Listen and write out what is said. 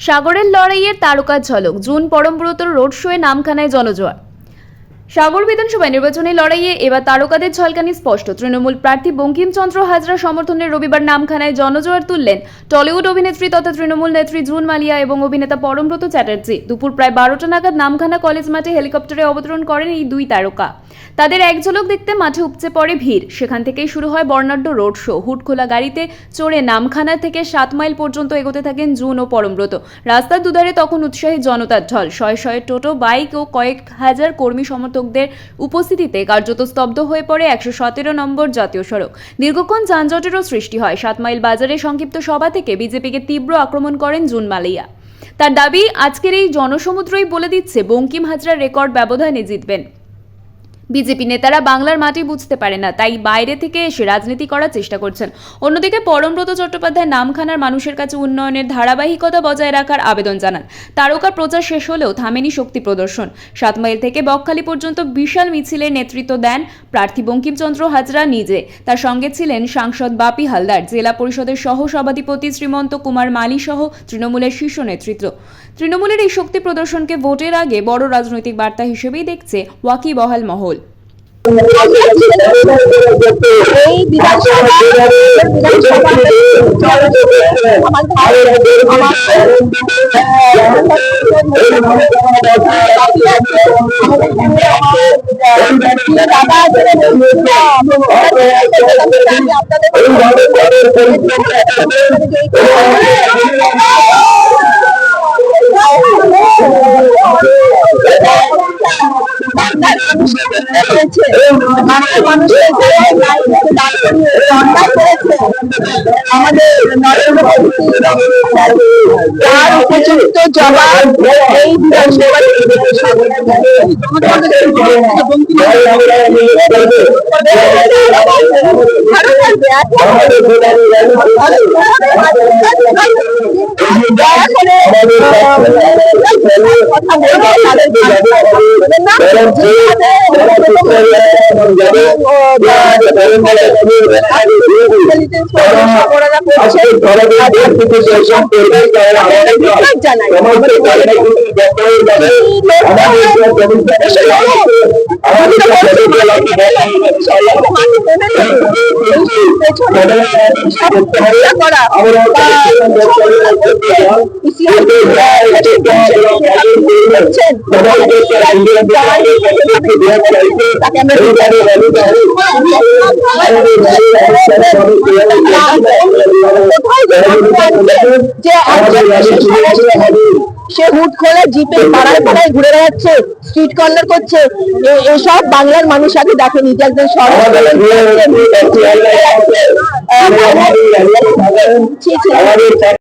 সাগরের লড়াইয়ের তারকা ঝলক। June পরমব্রতর road শোয়ে নামখানায় জনজোয়ার। সাগর বিধানসভা নির্বাচনী লড়াইয়ে এবার তারকাদের ঝলকানি স্পষ্ট। তৃণমূল প্রার্থী বঙ্কিমচন্দ্র হাজরা সমর্থনে রবিবার নামখানায় জনজোয়ার তুললেন টলিউড অভিনেত্রী তথা তৃণমূল নেত্রী জুন মালিয়া এবং অভিনেতা পরমব্রত চ্যাটার্জি। দুপুর প্রায় 12টা নাগাদ নামখানা কলেজ মাঠে হেলিকপ্টারে অবতরণ করেন এই দুই তারকা। তাদের এক ঝলক দেখতে মাঠে উপচে পড়ে ভিড়। সেখান থেকেই শুরু হয় বর্ণাঢ্য রোড শো। হুডখোলা গাড়িতে চড়ে নামখানা থেকে 7 মাইল পর্যন্ত এগোতে থাকেন জুন ও পরমব্রত। রাস্তার দুধারে তখন উৎসাহী জনতার ঢল। শয়ে শয়ে টোটো, বাইক ও কয়েক হাজার কর্মী সমর্থকদের উপস্থিতিতে কার্যত স্তব্ধ হয়ে পড়ে 117 নম্বর জাতীয় সড়ক। দীর্ঘক্ষণ যানজটেরও সৃষ্টি হয়। 7 মাইল বাজারে সংক্ষিপ্ত সভা থেকে বিজেপিকে তীব্র আক্রমণ করেন জুন মালিয়া। তার দাবি, আজকের এই জনসমুদ্রই বলে দিচ্ছে বঙ্কিম হাজরা রেকর্ড ব্যবধানে জিতবেন। বিজেপি নেতারা বাংলার মাটি বুঝতে পারে না, তাই বাইরে থেকে এসে রাজনীতি করার চেষ্টা করছেন। অন্যদিকে পরমব্রত চট্টোপাধ্যায় নামখানার মানুষের কাছে উন্নয়নের ধারাবাহিকতা বজায় রাখার আবেদন জানান। তারকার প্রচার শেষ হলেও থামেনি শক্তি প্রদর্শন। 7 মাইল থেকে বকখালি পর্যন্ত বিশাল মিছিলের নেতৃত্ব দেন প্রার্থী বঙ্কিমচন্দ্র হাজরা নিজে। তার সঙ্গে ছিলেন সাংসদ বাপি হালদার, জেলা পরিষদের সহ সভাধিপতি শ্রীমন্ত কুমার মালি সহ তৃণমূলের শীর্ষ নেতৃত্ব। তৃণমূলের এই শক্তি প্রদর্শনকে ভোটের আগে বড় রাজনৈতিক বার্তা হিসেবেই দেখছে ওয়াকিবহাল মহল। এই বিধানসভা আমাদের নরেন্দ্র মোদী তার উপযুক্ত জবাব এই বিধানসভা সে হুট খোলা জিপে পাড়ায় পাড়ায় ঘুরে বেড়াচ্ছে, স্ট্রিট কর্নার করছে। এসব বাংলার মানুষ আগে দেখেনি যে একজন সরকার